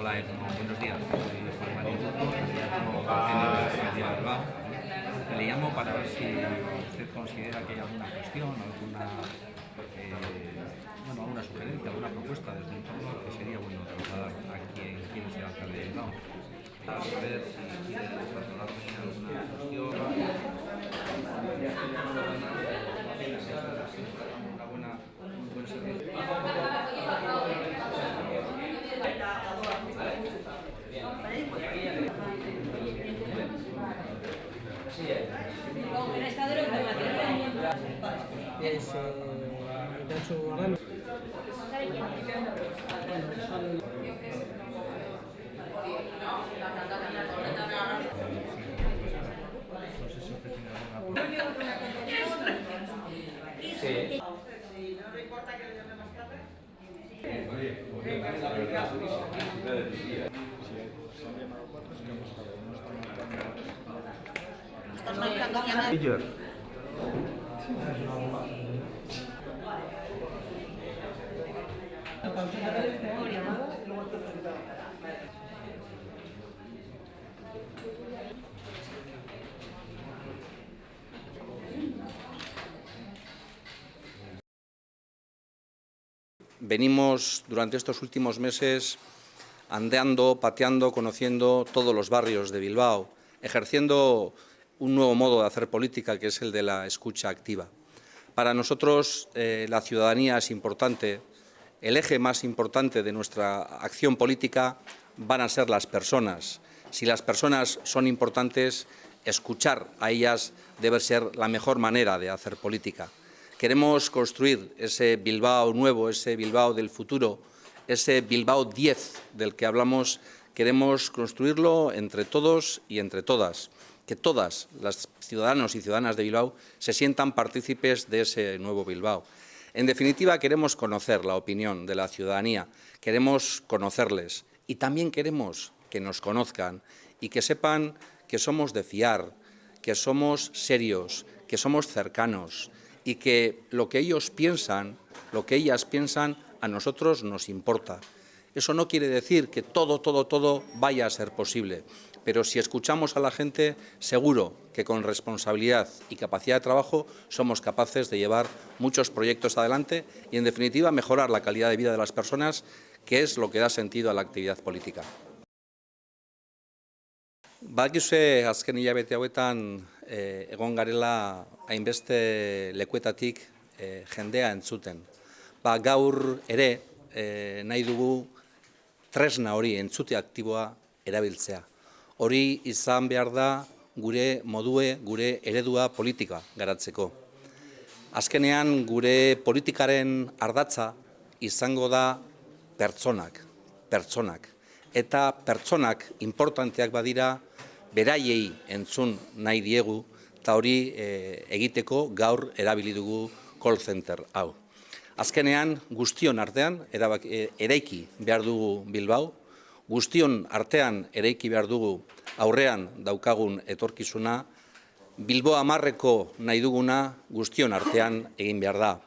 Hola, buenos días. Soy Juan María Duto, candidato a la Alcaldía de Bilbao. Le llamo para ver si usted considera que hay alguna cuestión, alguna sugerencia, alguna propuesta desde el entorno que sería bueno trasladar a quien quiere ser alcalde de Bilbao. Para saber si quiere trasladarme alguna cuestión, un buen servicio. Venimos durante estos últimos meses andando, pateando, conociendo todos los barrios de Bilbao, ejerciendo un nuevo modo de hacer política que es el de la escucha activa. Para nosotros la ciudadanía es importante, el eje más importante de nuestra acción política van a ser las personas. Si las personas son importantes, escuchar a ellas debe ser la mejor manera de hacer política. Queremos construir ese Bilbao nuevo, ese Bilbao del futuro, ese Bilbao 10 del que hablamos, queremos construirlo entre todos y entre todas, que todas las ciudadanos y ciudadanas de Bilbao se sientan partícipes de ese nuevo Bilbao. En definitiva, queremos conocer la opinión de la ciudadanía, queremos conocerles y también queremos que nos conozcan y que sepan que somos de fiar, que somos serios, que somos cercanos y que lo que ellos piensan, lo que ellas piensan, a nosotros nos importa. Eso no quiere decir que todo vaya a ser posible, pero si escuchamos a la gente, seguro que con responsabilidad y capacidad de trabajo somos capaces de llevar muchos proyectos adelante y, en definitiva, mejorar la calidad de vida de las personas, que es lo que da sentido a la actividad política. Badakizue azken hilabete hauetan egon garela hainbeste lekuetatik jendea entzuten. Gaur ere nahi dugu tresna hori, entzute aktiboa erabiltzea. Hori izan behar da gure modue, gure eredua politika garatzeko. Azkenean gure politikaren ardatza izango da pertsonak. Eta pertsonak importanteak badira, beraiei entzun nahi diegu, eta hori egiteko gaur erabili dugu call center hau. Azkenean, guztion artean eraiki behar dugu Bilbao, guztion artean eraiki behar dugu aurrean daukagun etorkizuna, Bilbo 10 nahi duguna guztion artean egin behar da.